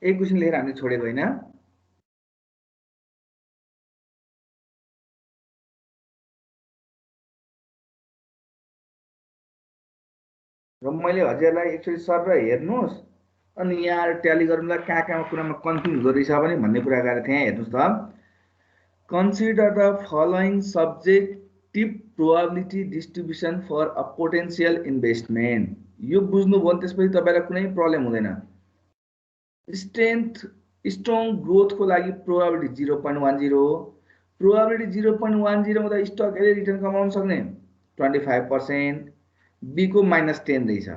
एक क्वेशन लेखेर हामीले छोडेको होइन। र मैले हजुरलाई एकचोटि सर हेर्नुहोस् अनि यहाँ ट्याली गरौँला कहाँ कुरामा कन्फ्युज हुँदो रहेछ भने भन्ने कुरा गरेको थिएँ। हेर्नुहोस् त, consider the following subjective probability distribution for a potential investment. यो बुझ्नुभयो भने त्यसपछि तपाईँलाई कुनै प्रब्लम हुँदैन। स्ट्रङ ग्रोथको लागि प्रोबेबिलिटी 0.10, प्रोबेबिलिटी 0.10 हुँदा स्टक यसले रिटर्न कमाउन सक्ने 25%, बी को -10 रहेछ।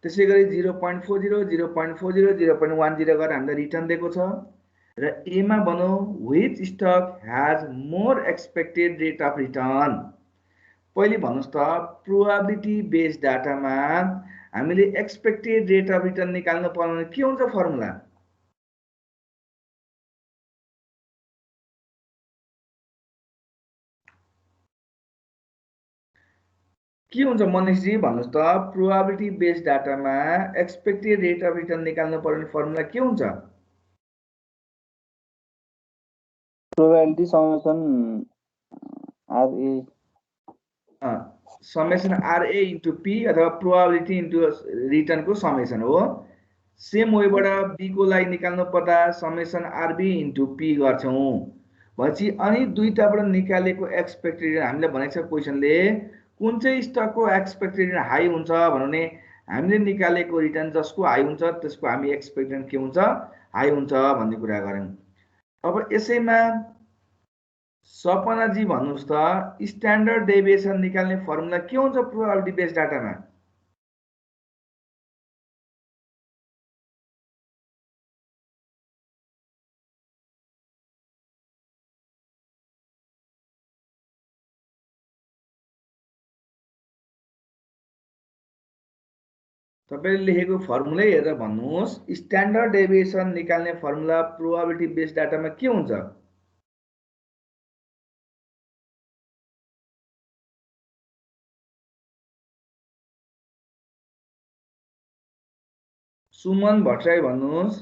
त्यसै गरी 0.40, 0.40, 0.10 गरेर हामीलाई रिटर्न दिएको छ। र एमा भनौँ which stock has more expected rate of return. पहिले भन्नुहोस् त, प्रोबेबिलिटी बेस्ड डाटामा हामीले एक्सपेक्टेड रेट अफ रिटर्न निकाल्नु पर्ने के हुन्छ फर्मुला? के हुन्छ मनिषजी भन्नुहोस् त, प्रोबेबिलिटी बेस्ड डाटामा एक्सपेक्टेड रेट अफ रिटर्न निकाल्नु पर्ने फर्मुला के हुन्छ? Probability summation RA summation RA into P अथवा प्रोबेबिलिटी इन्टु रिटर्नको समेसन हो। सेम वेबाट बी को लागि निकाल्नु पर्दा समेसन आरबी इन्टु पी गर्छौँ भनेपछि अनि दुईटाबाट निकालेको एक्सपेक्टेड हामीले भनेको छ क्वेसनले कुन चाहिँ स्टकको एक्सपेक्टेड हाई हुन्छ भने हामीले निकालेको रिटर्न जसको हाई हुन्छ त्यसको हामी एक्सपेक्टेड के हुन्छ? हाई हुन्छ भन्ने कुरा गऱ्यौँ। अब यसैमा सपनाजी भन्नुहोस् त, स्ट्यान्डर्ड डेभिएसन निकाल्ने फर्मुला के हुन्छ प्रोबेबिलिटी बेस्ड डाटामा? तपाईले लेखेको फर्मुलै हेरेर भन्नुहोस्, स्ट्यान्डर्ड डेभिएसन निकाल्ने फर्मुला प्रोबेबिलिटी बेस्ड डाटामा के हुन्छ? सुमन भट्टराई भन्नुहोस्।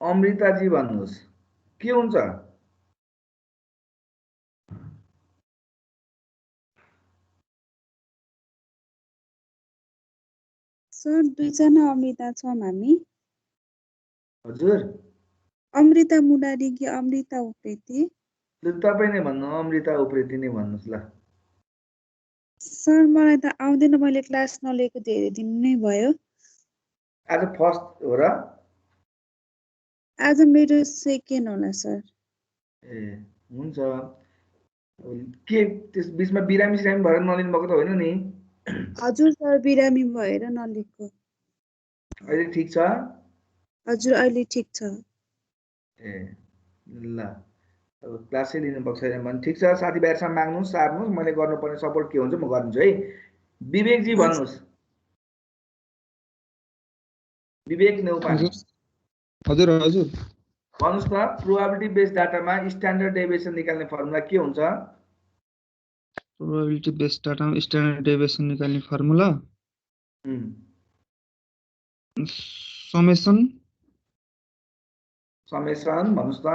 अमृताजी भन्नुहोस् के हुन्छ? सर दुईजना अमृता छौँ हामी। हजुर, अमृता मुरारी कि अमृता उप्रेती? तपाईँ नै भन्नु, अमृता उप्रेती नै भन्नुहोस् ल। सर मलाई त आउँदैन, मैले क्लास नलिएको धेरै दिन नै भयो। आज फर्स्ट हो र? आज मेरो सेकेन्ड होला सर। ए हुन्छ। के त्यस बिचमा बिरामी सिरामी भएर नलिनु भएको त होइन नि? हजुर सर, बिरामी भएर नलिएको। अहिले ठिक छ? हजुर अहिले ठिक छ। ए ल, अब क्लासै लिनुभएको छैन भने ठिक छ, साथीभाइहरूसँग माग्नुहोस्, सार्नुहोस्, मैले गर्नुपर्ने सपोर्ट के हुन्छ म गरिदिन्छु है। विवेकजी भन्नुहोस्। विवेक नेउपाने। हजुर हजुर भन्नुहोस् त, प्रोबेबिलिटी बेस्ड डाटामा स्ट्यान्डर्ड डेभिएसन निकाल्ने फर्मुला के हुन्छ? प्रोबेबिलिटी बेस्ड डाटामा स्ट्यान्डर्ड डेभिएसन निकाल्ने फर्मुला समेसन भन्नुहोस् त।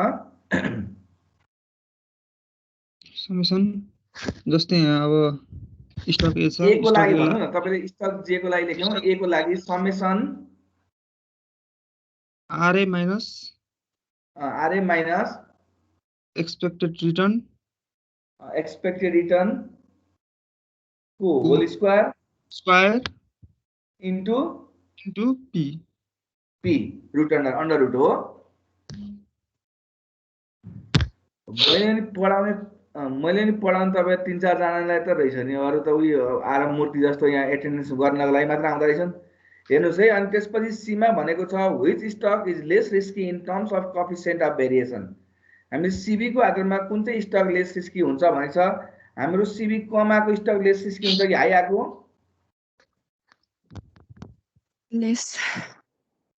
समेसन जस्तै यहाँ अब स्टक ए छ, ए को लागि भन्नु न, तपाईले स्टक जे को लागि लेख्यौ, ए को लागि summation RA minus expected return को whole square into P return under root हो। मैले नि पढाउने तपाईँ 3-4 जनालाई त रहेछ नि, अरू त उयो आराम मूर्ति जस्तो यहाँ एटेन्डेन्स गर्नको लागि मात्र आउँदा रहेछन्। हेर्नुहोस् है, अनि त्यसपछि सीमा भनेको छ which stock is less risky in terms of coefficient of variation. हामीले सीबी को आधारमा कुन चाहिँ स्टक लेस रिस्की हुन्छ भनेको छ। हाम्रो सीबी कम आएको स्टक लेस रिस्की हुन्छ कि हाई आएको? लेस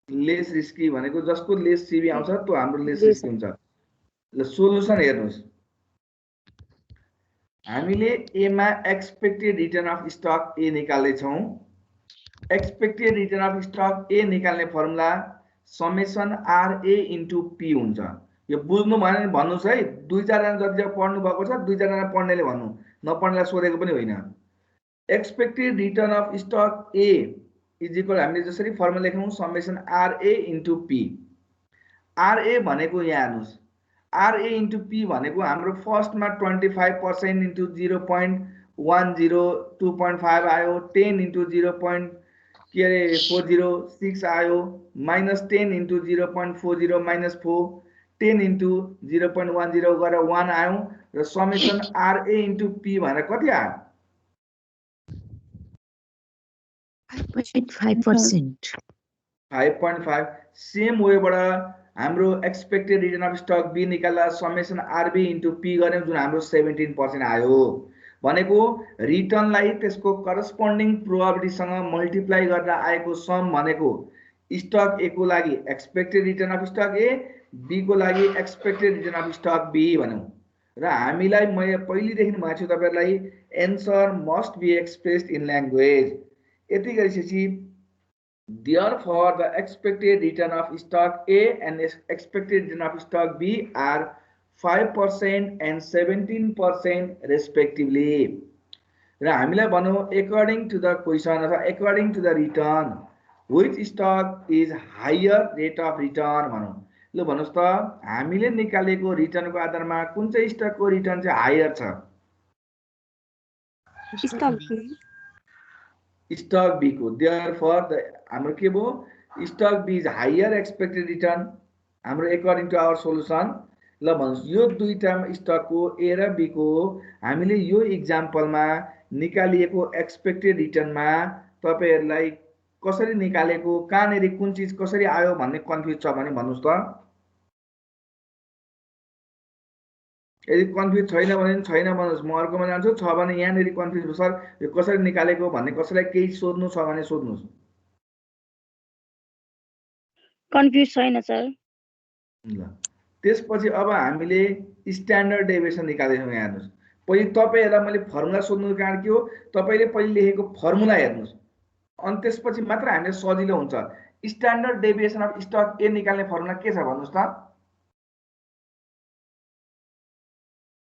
लेस रिस्की भनेको जसको लेस सिबी आउँछ त्यो हाम्रो लेस Less. रिस्की हुन्छ। ल सोलुसन हेर्नुहोस्, हामीले ए मा expected return of stock A निकाल्दै छौं। Expected return of stock A निकाल्ने formula summation R A into P हुन्छ। यो बुझ्नु भएन भने भन्नुस् है, 2-4 जना जति पढ्नु भएको छ 2-4 जना पढ्नेले भन्नु, नपढ्नेलाई सोधेको पनि होइन। Expected return of stock A is equal हामीले जसरी फर्मुला लेख्छौं summation R A into P. R A भनेको यहाँ हेर्नुस्, आर ए इन्टु पी भनेको हाम्रो फर्स्टमा 25% इन्टु 0.10 2.5 आयो, 10 इन्टु 0.406 आयो, माइनस 10 इन्टु 0.40 माइनस 4, 10 इन्टु 0.10 गरेर 1 आयो र summation R A into P भनेर कति आयो? 5.5%. 5.5। सेम वेबाट हाम्रो expected return of stock B निकाल्दा समेसन आरबी इन्टु पी गर्यौं जुन हाम्रो 17% आयो। भनेको रिटर्नलाई त्यसको करस्पोन्डिङ प्रोबेबिलिटीसँग मल्टिप्लाई गरेर आएको सम भनेको स्टक ए को लागि expected return of stock A, B को लागि expected return of stock B भन्यौं। र हामीलाई मैले पहिलेदेखि भनेको छु तपाईहरुलाई answer must be expressed in language. यति गरिसकेपछि therefore the expected return of stock A and expected return of stock B are 5% and 17% respectively. र हामीलाई भनौं according to the question अथवा according to the return which stock is higher rate of return भनौं। ल भन्नुस् त हामीले निकालेको रिटर्नको आधारमा कुन चाहिँ स्टकको रिटर्न चाहिँ हायर छ? स्टक बी को। therefore the हाम्रो के भो stock B is higher expected return हाम्रो अकॉर्डिंग टु आवर सोलुसन। ल भन्नुस् यो दुईटा स्टकको ए र बी को हामीले यो एक्जाम्पलमा निकालिएको एक्सपेक्टेड रिटर्नमा तपाईहरुलाई कसरी निकालेको, कहाँनेरि कुन चीज कसरी आयो भन्ने कन्फ्युज छ भने भन्नुस् त। यदि कन्फ्युज छैन भने छैन भन्नुस्, म अर्कोमा जान्छु। छ भने यहाँनेरि कन्फ्युज सर यो कसरी निकालेको भन्ने कसैलाई केही सोध्नु छ भने सोध्नुस्। कन्फ्युज छैन सर। ल त्यसपछि अब हामीले स्ट्यान्डर्ड डेभिएसन निकाल्दैछौँ। यहाँ हेर्नुस्, पहिले तपाईहरुलाई मैले फर्मुला सोध्नुको कारण के हो, तपाईले पहिले लेखेको फर्मुला हेर्नुस् अनि त्यसपछि मात्र हामीले सजिलो हुन्छ। Standard deviation of stock A निकाल्ने फर्मुला के छ भन्नुस् त?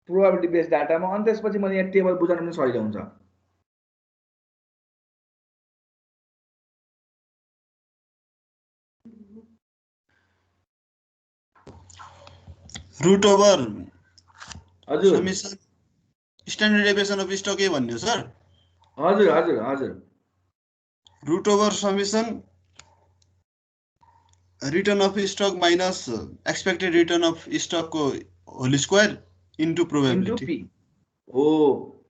प्रोबेबिलिटी बेस्ड डाटामा। अनि त्यसपछि मैले यहाँ टेबल बुझाउन पनि सजिलो हुन्छ। रूट ओभर हजुर summation standard deviation of stock A भन्ने हो सर। हजुर हजुर हजुर root over summation return of stock minus expected return of stock को होल स्क्वायर इन्टु प्रोबेबिलिटी हो।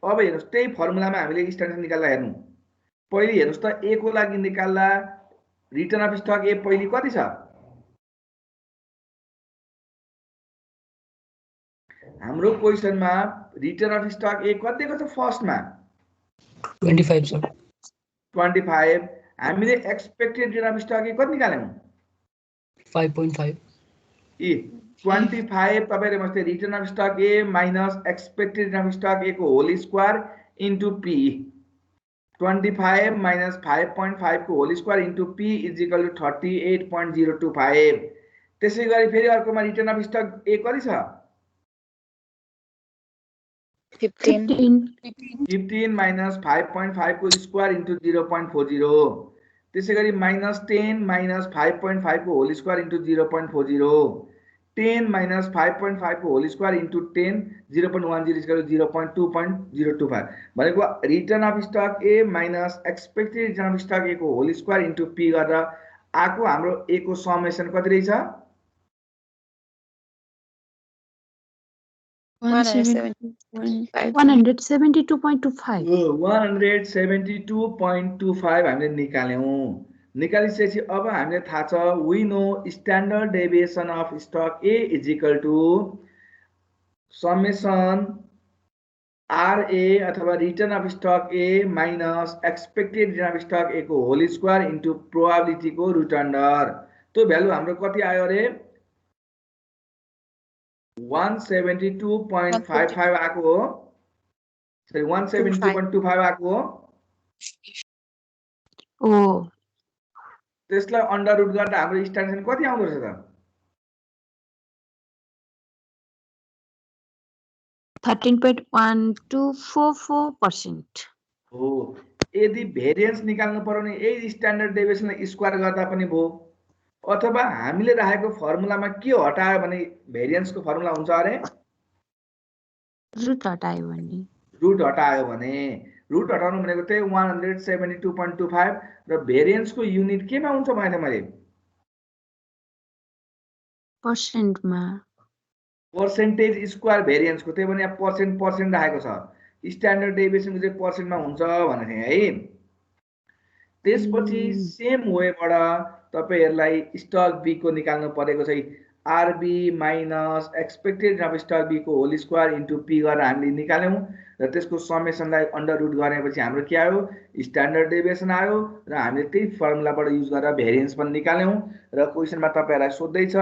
अब हेर्नुस् त्यही फर्मुलामा हामीले स्ट्यान्डर्ड निकाल्दा हेर्नु, पहिले हेर्नुस् त ए को लागि निकाल्दा रिटर्न अफ स्टक ए पहिले कति छ? हाम्रो क्वेशनमा रिटर्न अफ स्टक ए कति दिएको छ? फर्स्टमा 25 सर। 25। हामीले expected return of stock A कति निकाल्यौं? 5.5। ए 25 तपाईले मस्ते return of stock A minus expected return of stock A को whole square into P. 25 minus 5.5 को whole square into P is equal to 38.025। त्यसै गरी फेरि अर्कोमा रिटर्न अफ स्टक ए कति छ? 15 माइनस 5.5 को स्क्वायर इन्टु 0.40। त्यसै गरी माइनस 10 माइनस 5.5 को होल स्क्वायर इन्टु 0.40। 10 माइनस 5.5 को whole square into 10 0.10 is equal to 0.2.025 भनेको return of stock A minus expected return of stock A को होल स्क्वायर इन्टु पी गर्दा आको हाम्रो ए को समेसन कति रहेछ? 172.25। 172.25 हामीले निकाल्यौं। निकालिसकेपछि अब हामीले थाहा छ we know standard deviation of stock A is equal to summation RA अथवा return of stock A minus expected return of stock A को होल स्क्वायर इन्टु प्रोबेबिलिटी को रुट अन्डर। त्यो भ्यालु हाम्रो कति आयो रे 172.55 आएको हो, सरी 172.25 आएको हो। ओ त्यसलाई अन्डर रुट गर्दा हाम्रो स्ट्यान्डर्ड कति आउँदो रहेछ त 13.1244%. हो। यदि भेरिएन्स निकाल्नु पर्यो भने यही स्ट्यान्डर्ड डेभिएसनलाई स्क्वायर गर्दा पनि भयो, अथवा हामीले राखेको फर्मुलामा के हटायो भने भेरिएन्सको फर्मुला हुन्छ अरे रुट हटायो भने रुट हटायो भने रुट हटाउनु भनेको त्यही 172.25 र भेरिएन्सको युनिट केमा हुन्छ भने मैले पर्सेन्टमा पर्सेन्टेज स्क्वायर भेरिएन्सको, त्यही भने यहाँ पर्सेन्ट राखेको छ, स्ट्यान्डर्ड डेभिएसनको चाहिँ पर्सेन्टमा हुन्छ भनेको थिएँ है। त्यसपछि सेम वेबाट तपाईहरुलाई स्टक बी को निकाल्नु परेको छ। RB minus expected of stock B को होल स्क्वायर इन्टु पी गरेर हामीले निकाल्यौं र त्यसको समेसनलाई अन्डर रुट गरेपछि हाम्रो के आयो स्ट्यान्डर्ड डेभिएसन आयो र हामीले त्यही फर्मुलाबाट युज गरेर भेरिएन्स पनि निकाल्यौं र क्वेशनमा तपाईहरुलाई सोध्दै छ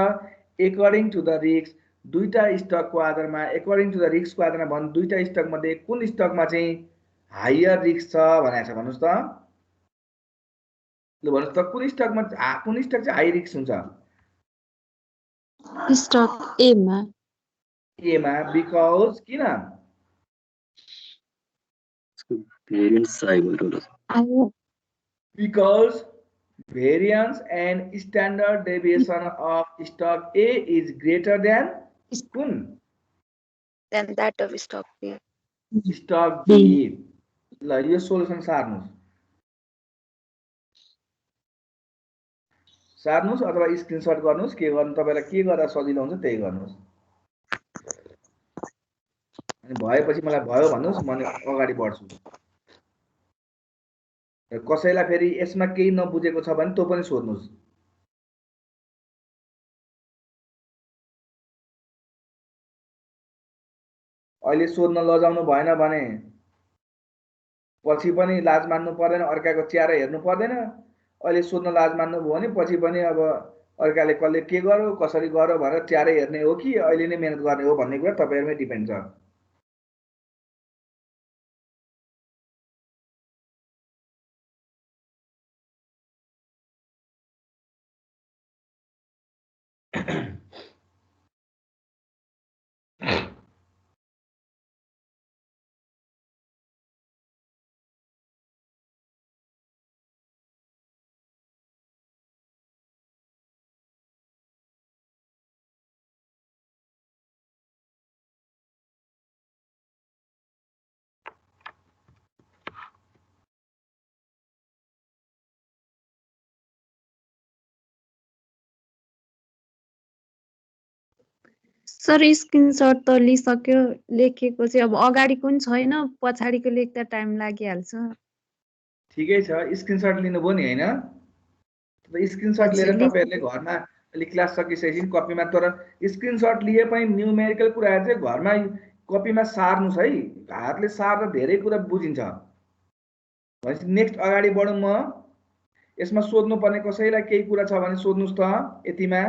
अकॉर्डिङ टु द रिस्क दुईटा स्टकको आधारमा अकॉर्डिङ टु द रिस्कको आधारमा भन्न दुईटा स्टक मध्ये कुन स्टकमा चाहिँ हायर रिस्क छ भनेको छ भन्नुस् त। ल भन्नुस् त कुन स्टक चाहिँ हाई रिस्क हुन्छ स्टक ए मा बिकज किन भेरिएन्स हाई भइरहेको छ because variance and standard deviation of stock A is greater than kun Then that of stock B. stock B। ल यो सोलुसन सार्नुस् अथवा स्क्रिनशट गर्नुस्, के गर्नु तपाईलाई के गर्दा सजिलो हुन्छ त्यही गर्नुस्। अनि भएपछि मलाई भयो भन्नुस्, म अगाडि बढ्छु। कसैलाई फेरि यसमा केही नबुझेको छ भने त्यो पनि सोध्नुस्। अहिले सोध्न लजाउनु भएन भने पछि पनि लाज मान्नु पर्दैन, अर्काको च्यारा हेर्नु पर्दैन। अहिले सोध्न लाज मान्नु भयो भने पछि पनि अब अर्काले कसले के गर्यो कसरी गर्यो भनेर च्यारै हेर्ने हो कि अहिले नै मेहनत गर्ने हो भन्ने कुरा तपाईहरुमै डिपेन्ड छ। सर स्क्रिनशट त लिइसक्यो, लेखेको चाहिँ अब अगाडिको नि छैन, पछाडिको लेख्दा टाइम लागिहाल्छ। ठिकै छ, स्क्रिनशट लिनुभयो नि हैन? स्क्रिनशट लिएर तपाईहरुले घरमा अलि क्लास सकिसकेपछि कपीमा, तर स्क्रिनशट लिए पनि न्यूमेरिकल कुराहरु चाहिँ घरमा कपीमा सार्नुस् है। हातले सार्दा धेरै कुरा बुझिन्छ। भनेपछि नेक्स्ट अगाडि बढौं। म यसमा सोध्नु पर्ने कसैलाई केही कुरा छ भने सोध्नुस् त यतिमा।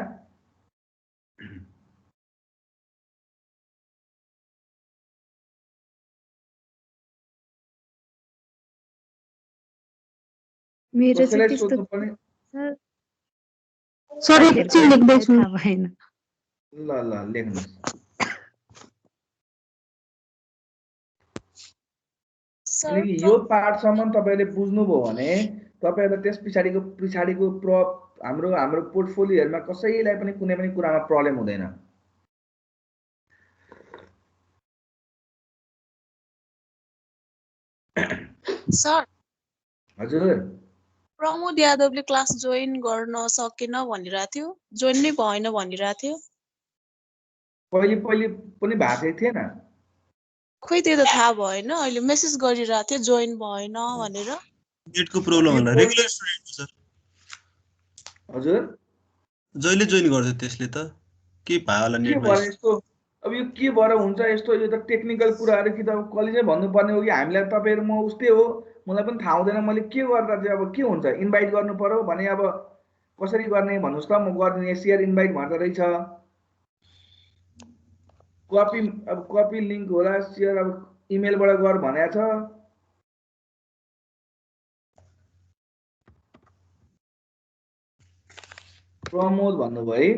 मेरो चाहिँ कसैलाई सोध्नु पर्ने सर एकछिन लेख्दैछु भएन। ल लेख्नुस्। किनकि यो पार्टसम्म तपाईले बुझ्नुभयो भने तपाईहरुलाई त्यस पछाडिको हाम्रो पोर्टफोलियोहरुमा कसैलाई पनि कुनै पनि कुरामा प्रब्लम हुँदैन। सर हजुर प्रमोद यादवले क्लास जोइन गर्न सकेन भनिरहेको थियो, जोइन नै भएन भनिरहेको थियो। पहिले पनि भएको थिएन। खोइ त्यो त थाहा भएन, अहिले मेसेज गरिरहेको थियो जोइन भएन भनेर। नेटको प्रब्लम होला, रेगुलर स्टुडेन्ट सर। हजुर जहिले जोइन गर्छ त्यसले त के भयो होला नेट यस्तो अब यो के भएर हुन्छ यस्तो? यो त टेक्निकल कुराहरू कि त अब कलेजै भन्नुपर्ने हो कि हामीलाई तपाईँहरू म उस्तै हो, मलाई पनि थाहा हुँदैन मैले के गर्दा चाहिँ अब के हुन्छ। इन्भाइट गर्नु पर्यो भने अब कसरी गर्ने भन्नुहोस् त, म गरिदिने। सेयर इन्भाइट भन्छ रहेछ, कपी अब कपी लिङ्क होला, सेयर अब इमेलबाट गर भनेको छ। प्रमोद भन्नुभयो है।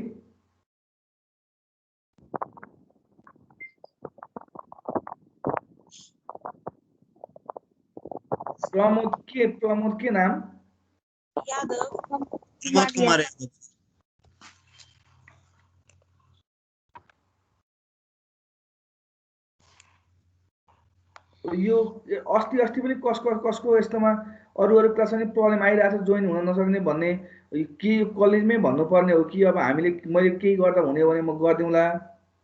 प्रमोद के नाम? यादव। प्रमोद कुमार यादव। यो अस्ति पनि कसको यस्तोमा अरू क्लासमा नि प्रब्लम आइरहेको छ, जोइन हुन नसक्ने भन्ने। के कलेजमै भन्नुपर्ने हो कि अब हामीले मैले केही गर्दा हुने हो भने म गरिदिउँला?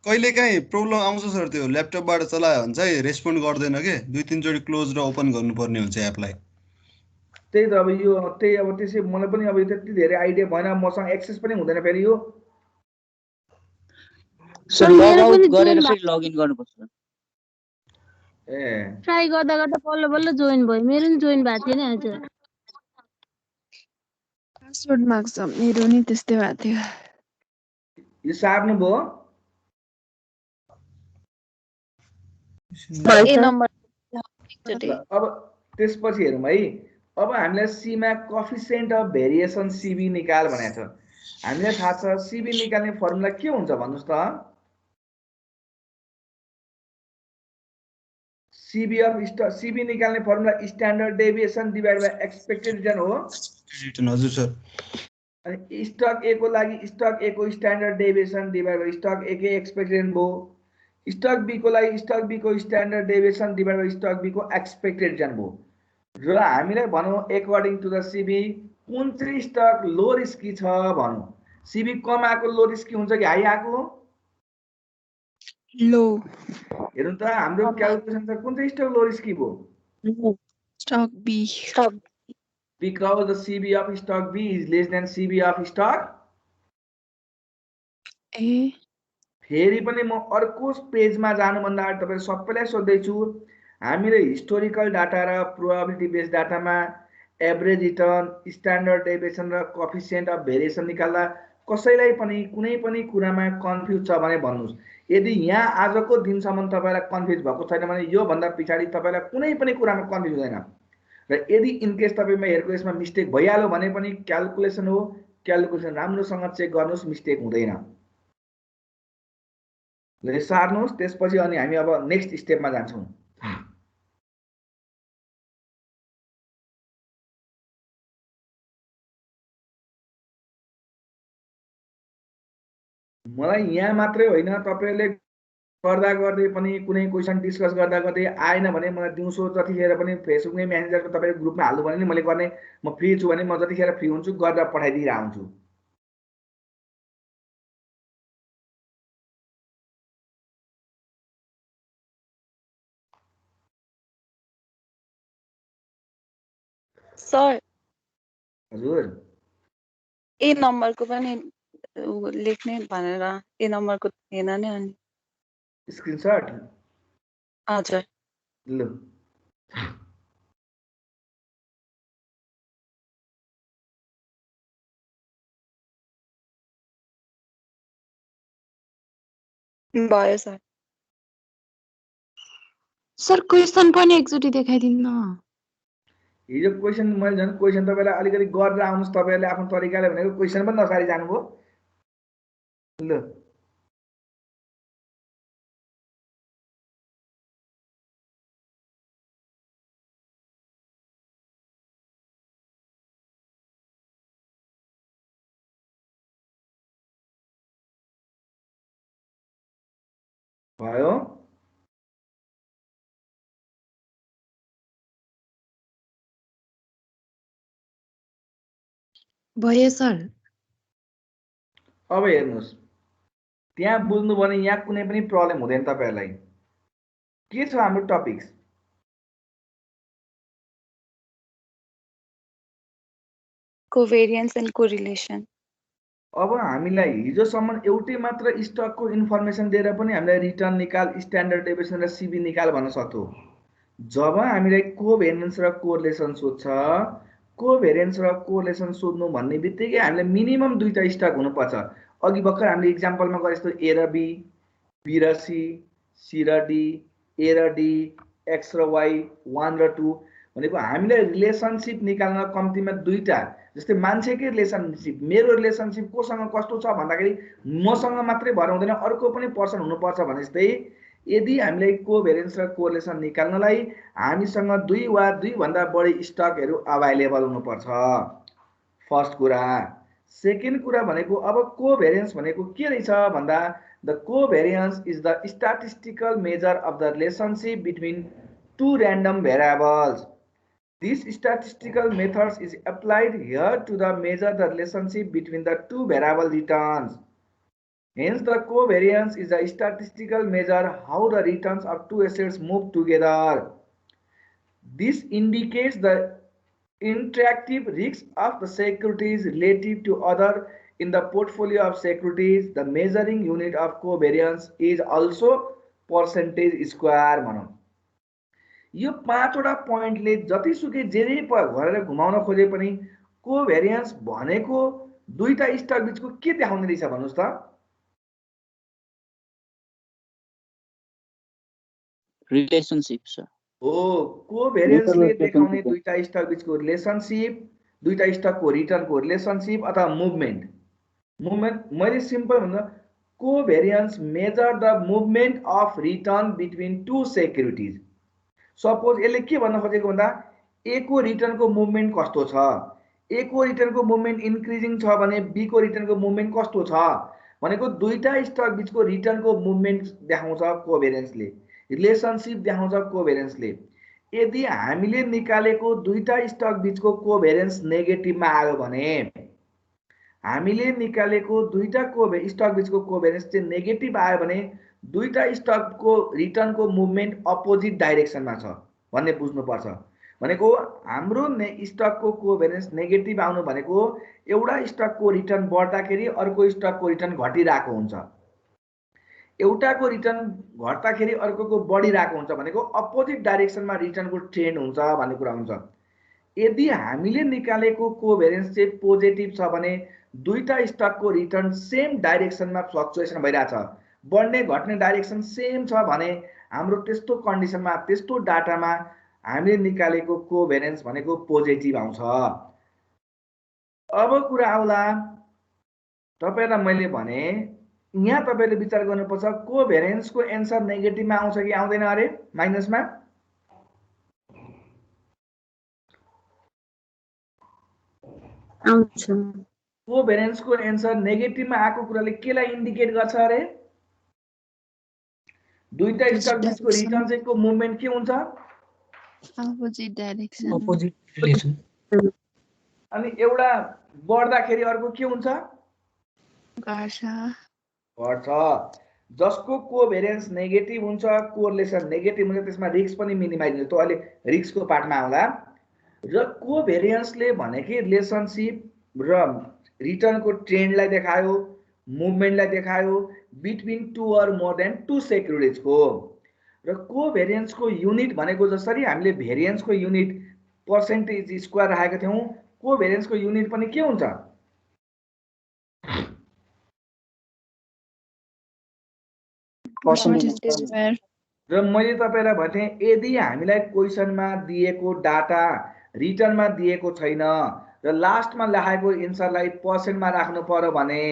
कहिलेकाहीँ प्रब्लम आउँछ सर, त्यो ल्यापटपबाट चलायो भने चाहिँ रेस्पोन्ड गर्दैन के, 2-3 चोटि क्लोज र ओपन गर्नुपर्ने हुन्छ एपलाई। त्यही त अब यो त्यही अब त्यसै मलाई पनि अब त्यति धेरै आइडिया भएन, मसँग एक्सेस पनि हुँदैन फेरि यो। सर लग आउट गरेर फेरि लगइन गर्नुपर्छ। ए ट्राई गर्दा गर्दा बल्ल बल्ल जोइन भयो, मेरो नि जोइन भएको थिएन हजुर। पासवर्ड माग्छ, मेरो नि त्यस्तै भएको थियो। यो सार्नु भयो? ए नम्बर अब त्यसपछि हेरौँ है। अब हामीलाई सीमा कोएफिसिएन्ट अफ भेरिएसन सीबी निकाल भनेको छ। हामीलाई थाहा छ सीबी निकाल्ने फर्मुला के हुन्छ भन्नुहोस् त? सीबी निकाल्ने formula standard deviation divide by expected return हो। रिटर्न हजुर सर। अनि स्टक ए को लागि स्टक ए को standard deviation divide by stock A के एक्सपेक्टेड भयो। स्टक बी को लागि स्टक बी को standard deviation divide by stock B को एक्सपेक्टेड रिटर्न भयो। र हामीलाई भनौँ अकर्डिङ टु द सीबी कुन चाहिँ स्टक लो रिस्की छ भनौँ। सीबी कम आएको लो रिस्की हुन्छ कि हाई आएको? लो। हेर्नु त हाम्रो क्याल्कुलेसन त कुन चाहिँ स्टक लो रिस्की भयो? Stock B. Because the CB of stock B is less than CB of stock ए। फेरि पनि म अर्को पेजमा जानुभन्दा अगाडि तपाईहरु सबैलाई सोध्दैछु, हामीले हिस्टोरिकल डाटा र प्रोबेबिलिटी बेस्ड डाटामा एभरेज रिटर्न, स्ट्यान्डर्ड डेभिएसन र कोएफिसिएन्ट अफ भेरिएसन निकाल्दा कसैलाई पनि कुनै पनि कुरामा कन्फ्युज छ भने भन्नुस्। यदि यहाँ आजको दिनसम्म तपाईलाई कन्फ्युज भएको छैन भने यो भन्दा पछाडी तपाईलाई कुनै पनि कुरामा कन्फ्युज हुँदैन। र यदि इन केस तपाईहरुको यसमा मिस्टेक भइहाल्यो भने पनि क्याल्कुलेसन हो, क्याल्कुलेसन राम्रोसँग चेक गर्नुस्, मिस्टेक हुँदैन। ल सार्नुस्, त्यसपछि अनि हामी अब नेक्स्ट स्टेपमा जान्छौं। मलाई यहाँ मात्रै होइन, तपाईहरुले गर्दा गर्दै पनि कुनै क्वेशन डिस्कस गर्दा गर्दै आएन भने मलाई दिउँसो जतिखेर पनि फेसबुकमै मेसेन्जरमा तपाईहरु ग्रुपमा हाल्नु भने नि मैले गर्ने। म फ्री छु भने म जतिखेर फ्री हुन्छु गर्दा पठाइदिएर आउँछु। सर हजुर ए नम्बरको पनि लेख्ने भनेर ए नम्बरको थिएन नि अनि स्क्रिनशट हजुर ल भयो सर। सर क्वेसन पनि एकचोटि देखाइदिनु न। हिजो क्वेशन मैले झन् क्वेशन तपाईलाई अलिकति गरेर आउनुस्, तपाईहरुले आफ्नो तरिकाले भनेको क्वेशन पनि नसारी जानुभयो। ल भयो? भयो सर। अब हेर्नुस्, त्यहाँ बुझ्नु भने यहाँ कुनै पनि प्रब्लम हुँदैन तपाईहरुलाई। के छ हाम्रो टपिक्स? कोभेरियन्स and correlation. अब हामीलाई हिजोसम्म एउटै मात्र स्टकको इन्फर्मेसन दिएर पनि हामीलाई रिटर्न निकाल, स्ट्यान्डर्ड डेभिएसन र सिबी निकाल भन्न सक्थ्यो। जब हामीलाई कोभेरियन्स र कोरिलेसन सोध्छ, कोभेरियन्स र कोरिलेसन सोध्नु भन्ने बित्तिकै हामीलाई मिनिमम दुईटा स्टक हुनुपर्छ। अघि भर्खर हामीले इक्जाम्पलमा गरे जस्तो ए र बी, बी र सी, सी र डी, ए र डी, एक्स र वाई, 1 र 2 भनेको हामीलाई रिलेसनसिप निकाल्न कम्तीमा दुईटा, जस्तै मान्छेकै रिलेसनसिप, मेरो रिलेसनसिप कोसँग कस्तो छ भन्दाखेरि मसँग मात्रै भएर हुँदैन, अर्को पनि पर्सन हुनुपर्छ भने जस्तै यदि हामीलाई कोभेरियन्स र कोरिलेसन निकाल्नलाई हामीसँग दुई वा दुईभन्दा बढी स्टकहरू अभाइलेबल हुनुपर्छ, फर्स्ट कुरा। सेकेन्ड कुरा भनेको अब कोभेरियन्स भनेको के रहेछ भन्दा the covariance is the statistical measure of the relationship between two random variables. This statistical methods is applied here to the measure the relationship between the two variable returns. Hence, the covariance is a statistical measure how the returns of two assets move together. This indicates the interactive risk of the securities relative to other in the portfolio of securities. The measuring unit of covariance is also percentage square भनौं। यो पाँचवटा पोइन्टले जतिसुकै जेरै गरेर घुमाउन खोजे पनि कोभेरियन्स भनेको दुईटा स्टक बीचको के देखाउने रहेछ भन्नुस् त? Relationship sir. हो, कोभेरियन्सले देखाउने दुईटा स्टक बीचको रिलेशनशिप, दुईटा स्टकको रिटर्नको रिलेशनशिप अथवा मुभमेन्ट। मैले सिम्पल भन्दा covariance measure the movement of return between two securities. Suppose यसले के भन्न खोजेको भन्दा ए को रिटर्नको मुभमेन्ट कस्तो छ, ए को रिटर्नको मुभमेन्ट इन्क्रिजिङ छ भने बी को रिटर्नको मुभमेन्ट कस्तो छ भनेको दुईटा स्टक बीचको रिटर्नको मुभमेन्ट देखाउँछ कोभेरियन्सले, रिलेशनशिप देखाउँछ कोभेरियन्सले। यदि हामीले निकालेको दुईटा स्टक बीचको कोभेरियन्स नेगेटिभमा आयो भने, हामीले निकालेको दुईटा स्टक बीचको कोभेरियन्स चाहिँ नेगेटिभ आयो भने दुईटा स्टकको रिटर्नको मुभमेन्ट अपोजिट डाइरेक्सनमा छ भन्ने बुझ्नुपर्छ। भनेको हाम्रो स्टकको कोभेरियन्स नेगेटिभ आउनु भनेको एउटा स्टकको रिटर्न बढ्दाखेरि अर्को स्टकको रिटर्न घटिरहेको हुन्छ, एउटाको रिटर्न घट्दाखेरि अर्कोको बढिरहेको हुन्छ भनेको अपोजिट डाइरेक्सनमा रिटर्नको ट्रेन्ड हुन्छ भन्ने कुरा हुन्छ। यदि हामीले निकालेको कोभेरियन्स चाहिँ पोजिटिभ छ भने दुईटा स्टकको रिटर्न सेम डाइरेक्सनमा फ्लक्चुएसन भइरहेछ, बढ्ने घट्ने डाइरेक्सन सेम छ भने हाम्रो त्यस्तो कन्डिसनमा, त्यस्तो डाटामा हामीले निकालेको कोभेरियन्स भनेको पोजिटिभ आउँछ। अब कुरा आउला, तपाईलाई मैले भने यहाँ तपाईले विचार गर्नुपर्छ कोभेरियन्सको एन्सर नेगेटिभमा आउँछ कि आउँदैन अरे, माइनसमा? आउँछ। कोभेरियन्सको एन्सर नेगेटिभमा आएको कुराले केलाई इन्डिकेट गर्छ अरे? दुईटा स्टक बीचको रिटर्न चाहिँ को मुभमेन्ट के हुन्छ? Opposite direction. Opposite relation. अनि एउटा बढ्दाखेरि अर्को के हुन्छ? घट्छ। जसको कोभेरियन्स नेगेटिभ हुन्छ, कोरिलेसन नेगेटिभ हुन्छ, त्यसमा रिस्क पनि मिनिमाइज हुन्छ। त अहिले रिस्कको पार्टमा आउँला। र कोभेरियन्सले भनेकै रिलेसनशिप र रिटर्नको ट्रेन्डलाई देखायो, मुभमेन्टलाई देखायो between two or more than two सेक्युरिटिजको। र कोभेरियन्सको युनिट भनेको जसरी हामीले भेरियन्सको युनिट पर्सेन्टेज स्क्वायर राखेका थियौं, कोभेरियन्सको युनिट पनि के हुन्छ? र मैले तपाईलाई भने यदि हामीलाई क्वेसनमा दिएको डाटा रिटर्नमा दिएको छैन र लास्टमा लेखाएको एन्सरलाई पर्सेन्टमा राख्नु पर्यो भने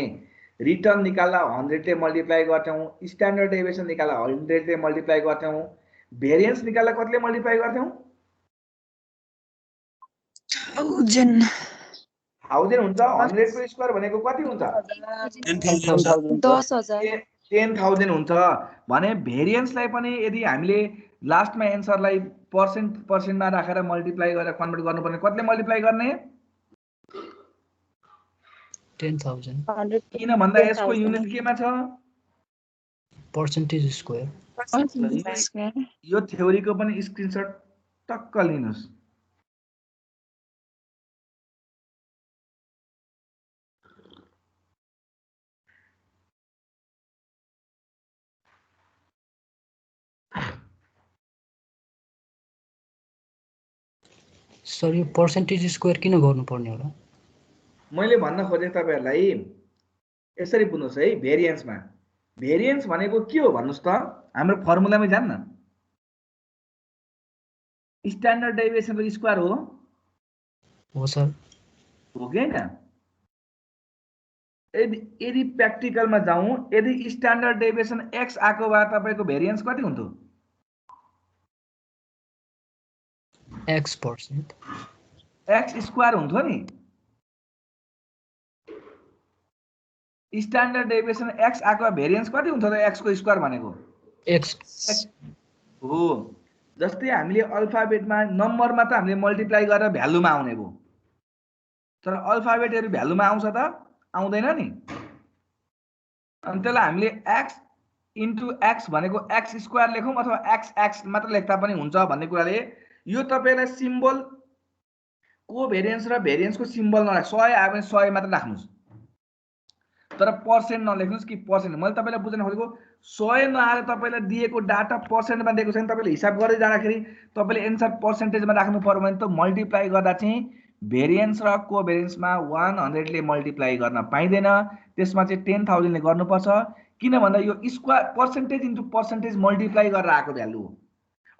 रिटर्न निकाल्दा 100 ले मल्टिप्लाई गर्थ्यौं, स्ट्यान्डर्ड डेभिएसन निकाल्दा 100 ले मल्टिप्लाई गर्थ्यौं, भेरियन्स निकाल्दा कतिले मल्टिप्लाई गर्थ्यौं? 1000 हुन्छ। 100 को स्क्वायर भनेको कति हुन्छ? 10,000 10,000 हुन्छ भने भेरियन्सलाई पनि यदि हामीले लास्टमा एन्सरलाई पर्सेन्टमा राखेर मल्टिप्लाई गरेर कन्भर्ट गर्नुपर्ने कतिले मल्टिप्लाई गर्ने? 10,000। किन भन्दा यसको युनिट केमा छ? Percentage square. यो थ्योरीको पनि स्क्रिनशट टक्क लिनुस्। सर यो पर्सेन्टेज स्क्वायर किन गर्नुपर्ने होला? मैले भन्न खोजेँ तपाईहरुलाई यसरी बुझ्नुस् है। भेरिएन्समा भेरिएन्स भनेको के हो भन्नुस् त? हाम्रो फर्मुलामै जान्न। स्ट्यान्डर्ड डेभिएसनको स्क्वायर हो सर। हो कि हैन? यदि प्र्याक्टिकलमा जाउँ, यदि स्ट्यान्डर्ड डेभिएसन x आएको भए तपाईको भेरिएन्स कति हुन्थ्यो? x%। x स्क्वायर हुन्थ्यो नि। स्ट्यान्डर्ड डेभिएसन x आएको भेरिएन्स कति हुन्थ्यो त? x को स्क्वायर भनेको x हो। जस्तै हामीले अल्फाबेटमा नम्बरमा त हामीले मल्टिप्लाई गरेर भ्यालुमा आउने भो, तर अल्फाबेटहरु भ्यालुमा आउँछ त? आउँदैन नि। अनि त्यसलाई हामीले x इन्टु x भनेको x स्क्वायर लेखौँ अथवा x मात्र लेख्दा पनि हुन्छ भन्ने कुराले यो तपाईलाई सिम्बल कोभेरिएन्स र भेरिएन्सको सिम्बल नराख। 100 आयो भने 100 मात्र राख्नुस्, तर पर्सेन्ट नलेख्नुस् कि पर्सेन्ट। मैले तपाईलाई बुझाउन खोजेको 100 नआएर तपाईलाई दिएको डाटा पर्सेन्टमा दिएको छैन, तपाईले हिसाब गर्दै जाँदाखेरि तपाईले एन्सर पर्सेन्टेजमा राख्नु पर्यो भने त मल्टिप्लाई गर्दा चाहिँ भेरिएन्स र कोभेरिएन्समा 100 ले मल्टिप्लाई गर्न पाइँदैन। त्यसमा चाहिँ 10,000 ले गर्नुपर्छ, किन भन्दा यो square percentage into percentage multiply गरेर आएको भ्यालु हो।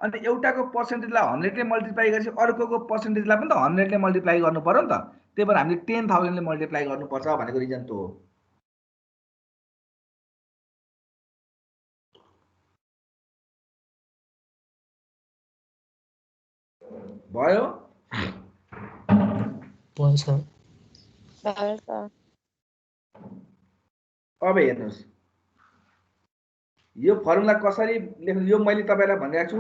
अनि एउटाको पर्सेन्टेजलाई 100 ले मल्टिप्लाई गरेपछि अर्कोको पर्सेन्टेजलाई पनि त 100 ले मल्टिप्लाई गर्नु पर्यो नि त। त्यही भएर हामीले 10,000 ले मल्टिप्लाई गर्नुपर्छ भनेको रिजन त हो। भयो? सर। अब हेर्नुस् यो फर्मुला कसरी लेख्नु। यो मैले तपाईलाई भनिरहेको छु,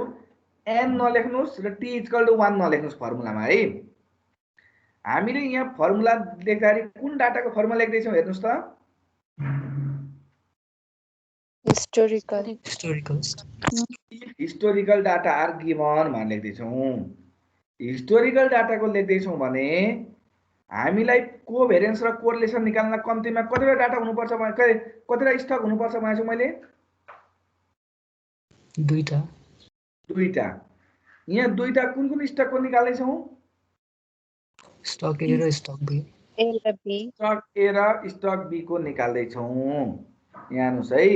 n नलेख्नुस् र t = 1 नलेख्नुस् फर्मुलामा है। हामीले यहाँ फर्मुला लेख्दाखेरि कुन डाटाको फर्मुला लेख्दै छौं हेर्नुस् त? हिस्टोरिकल डाटा आर गिवन भनेर लेख्दै छौं। हिस्टोरिकल डाटाको लेख्दै छौं भने हामीलाई कोभेरिएन्स र कोरिलेसन निकाल्न कम्तीमा कतिवटा डाटा हुनुपर्छ भने कतिवटा स्टक हुनुपर्छ भनेछु मैले? दुईटा। यहाँ दुईटा कुन स्टकको निकाल्दै छौं? स्टक ए र स्टक बी। स्टक ए र स्टक बी को निकाल्दै छौं। यहाँ हेर्नुस् है,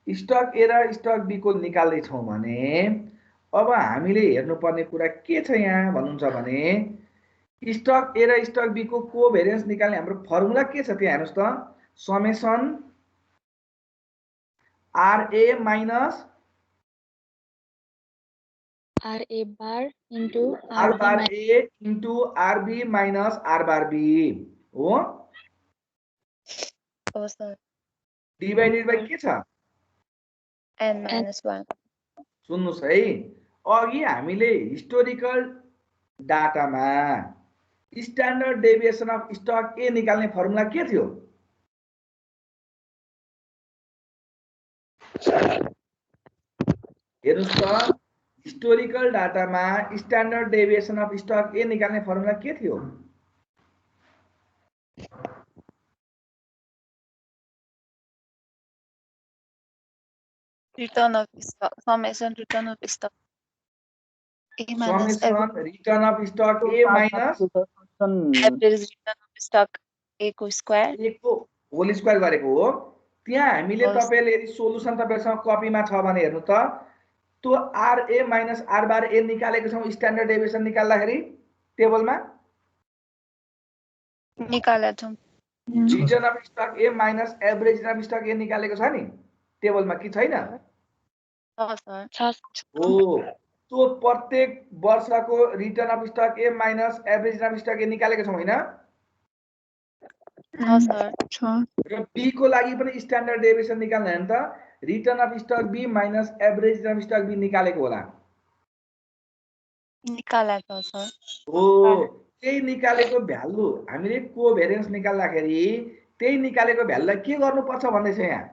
स्टक ए र स्टक बी को निकाल्दै छौं भने अब हामीले हेर्नुपर्ने कुरा के छ यहाँ भन्नुहुन्छ भने स्टक ए र स्टक बी को कोभेरिएन्स निकाल्ने हाम्रो फर्मुला के छ त्यहाँ हेर्नुस् त? Summation RA minus RA bar into R bar A into RB minus R bar B हो। सर। डिवाइडेड बाइ के छ? n-1। सुन्नुस् है, अघि हामीले हिस्टोरिकल डाटामा standard deviation of stock A निकाल्ने फर्मुला के थियो? हेर्नुस् त, हिस्टोरिकल डाटामा standard deviation of stock A निकाल्ने फर्मुला के थियो? Return of stock, summation return of stock A minus summation return of stock A minus average return of stock A को स्क्वायर। ए को होल स्क्वायर गरेको हो। त्यहाँ हामीले तपाईले यदि सोलुसन तपाईसँग कपीमा छ भने हेर्नु त, त्यो RA minus R bar A निकालेको छौं स्ट्यान्डर्ड डेभिएसन निकाल्दाखेरि टेबलमा निकालेको छौं। Return of stock A minus average return of stock A निकालेको छ नि टेबलमा कि छैन? हो, त्यो प्रत्येक वर्षको return of stock A minus average return of stock A निकालेको छौं हैन? र बी को लागि पनि स्ट्यान्डर्ड डेभिएसन निकाल्नु हैन त? Return of stock B minus average return of stock B निकालेको होला। निकालेको सर। हो, त्यही निकालेको भ्यालु हामीले कोभेरिएन्स निकाल्दाखेरि त्यही निकालेको भ्यालुलाई के गर्नुपर्छ भन्दै छ यहाँ?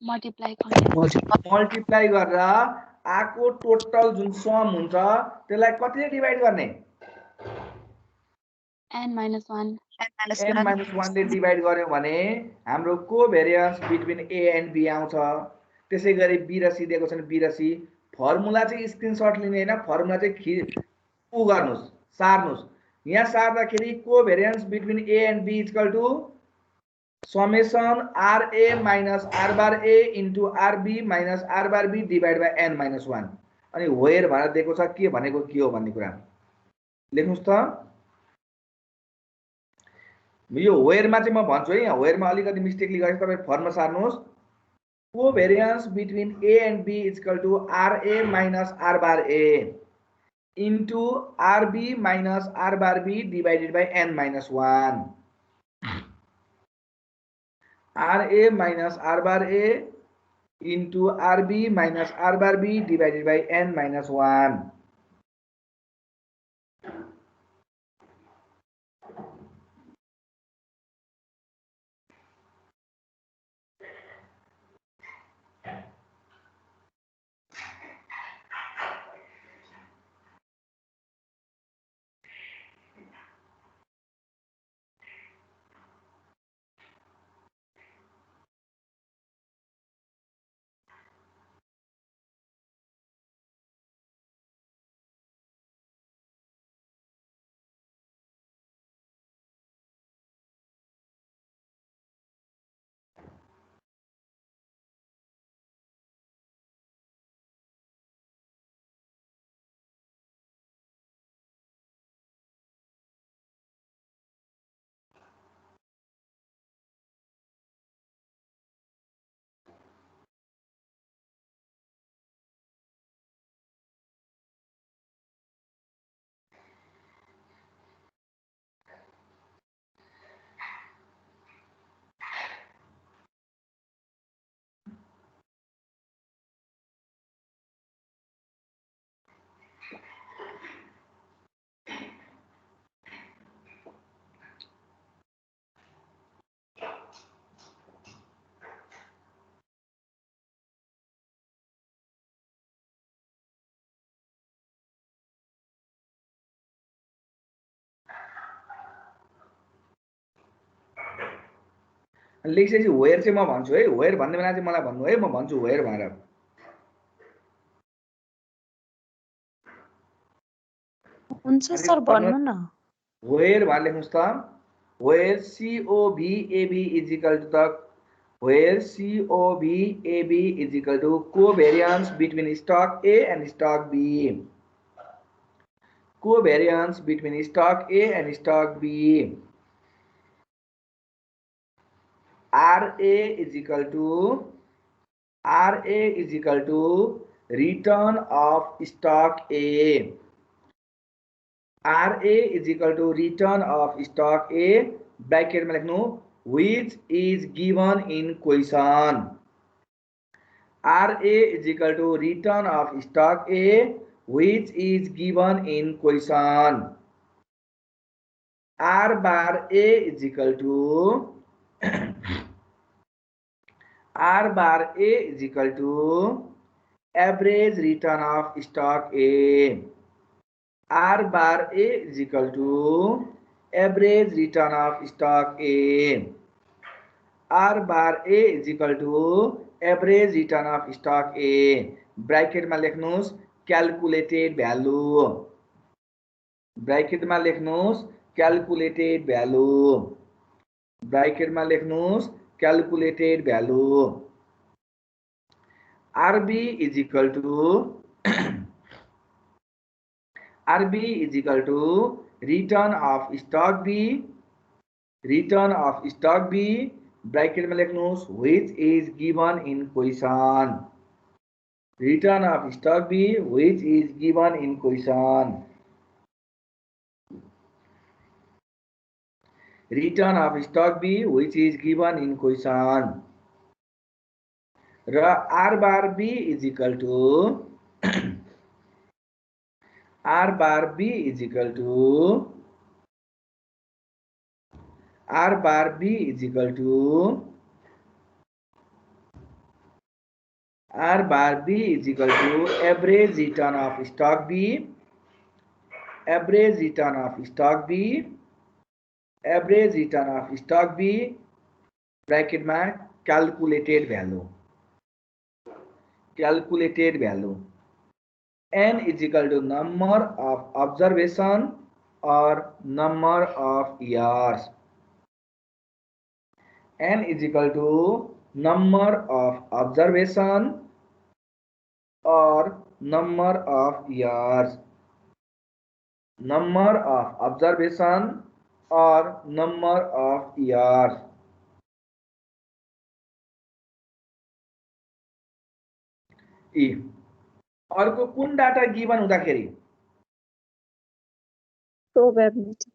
मल्टिप्लाई गरेर आको टोटल जुन सम हुन्छ त्यसलाई कतिले डिभाइड गर्ने? n-1 ले डिभाइड गर्यो भने हाम्रो कोभेरिएन्स बिट्विन ए एन्ड बी आउँछ। त्यसैगरी बी र सी दिएको छन्, बी र सी फर्मुला चाहिँ स्क्रिनशट लिने हैन, फर्मुला चाहिँ उ गर्नुस्, सार्नुस्। यहाँ सार्दाखेरि covariance between A and B equal to summation RA minus R bar A into RB minus R bar B divide by n minus 1। अनि वेयर भनेर दिएको छ, के भनेको के हो भन्ने कुरा लेख्नुस् त। यो वेयरमा चाहिँ म भन्छु है, यहाँ वेयरमा अलिकति मिस्टेकली गरेछ, तपाईँ फर्मुला सार्नुहोस्। Covariance between A and B equal to RA minus R bar A into RB minus R bar B divided by n minus 1। RA minus R bar A into RB minus R bar B divided by n minus 1। लेखिसकेपछि where चाहिँ म भन्छु है, where भन्ने बेला चाहिँ मलाई भन्नु है, म भन्छु वेयर भनेर। हुन्छ सर भन्नु न। वेयर भनेर लेख्नुस् त। Where COVAB is equal to the where COVAB is equal to covariance between stock A and stock B। Covariance between stock A and stock B। RA is equal to return of stock A. RA is equal to return of stock A bracket में लेख्नु which is given in question. RA is equal to return of stock A which is given in question. R bar A is equal to R bar A is equal to average return of stock A. R bar A is equal to average return of stock A. R bar A is equal to average return of stock A. Bracket में लेख्नुस् calculated value. Bracket में लेख्नुस् calculated value. Bracket में लेख्नुस् calculated value. RB is equal to RB is equal to return of stock B. Return of stock B bracket में लेख्नुस् which is given in question. Return of stock B which is given in question. Return of stock B which is given in question. R bar B is equal to R bar B is equal to R bar B is equal to R bar B is equal to average return of stock B. Average return of stock B. Average return of stock B bracket में calculated value. Calculated value. n is equal to number of observation or number of years. N is equal to number of observation or number of years. Number of observation or number of years. E. अर्को कुन data given हुँदाखेरि probability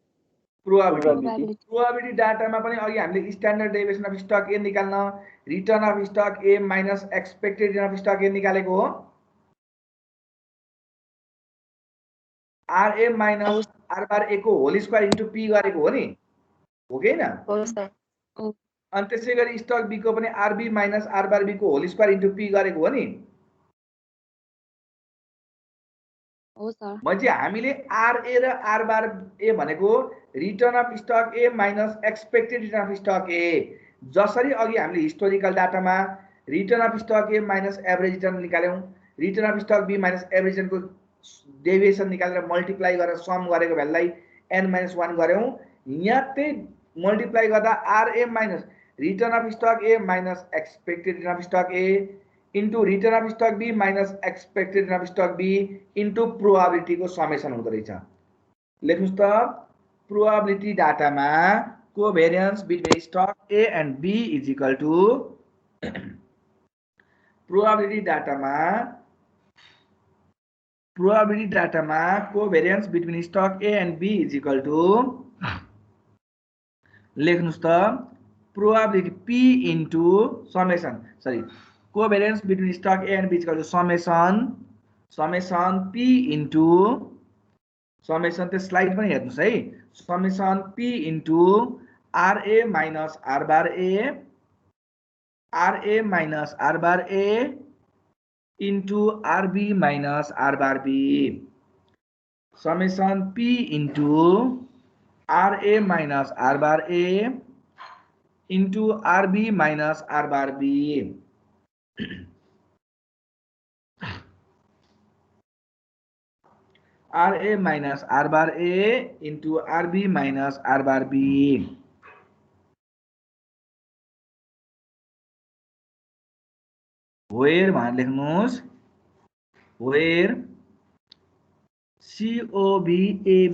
probability डाटामा पनि अघि हामीले standard deviation of stock A निकाल्न return of stock A minus expected return of stock A निकालेको हो RA minus R bar A को होल स्क्वायर इन्टु पी गरेको हो नि हो कि हैन अनि त्यसै गरी स्टक बी को पनि RB minus R bar B को होल स्क्वायर इन्टु पी गरेको हो नि हो सर म्हणजे हामीले आरए र आर बार ए भनेको return of stock A minus expected return of stock A जसरी अघि हामीले हिस्टोरिकल डाटामा return of stock A minus average return निकाल्यौं return of stock B minus average रिटर्नको डेभिएसन निकालेर मल्टिप्लाई गरेर सम गरेको भ्यालुलाई n-1 गर्यौं यहाँ त्यही मल्टिप्लाई गर्दा RA minus return of stock A minus expected return of stock A into return of stock B minus expected return of stock be into probability को समेसन हुँदो रहेछ लेख्नुस् त प्रोबेबिलिटी डाटामा covariance between stock A and B is equal to probability डाटामा covariance between stock A and B is equal to लेख्नुस् त probability p into summation sorry covariance between stock A and B is equal to summation P into summation the slide पनि हेर्नुस् है summation P into RA minus R bar A RA minus R bar A into RB minus R bar B summation P into RA minus R bar A into RB minus R bar B RA minus R bar A into RB minus R bar B where मान लेख्नुस् where COBAB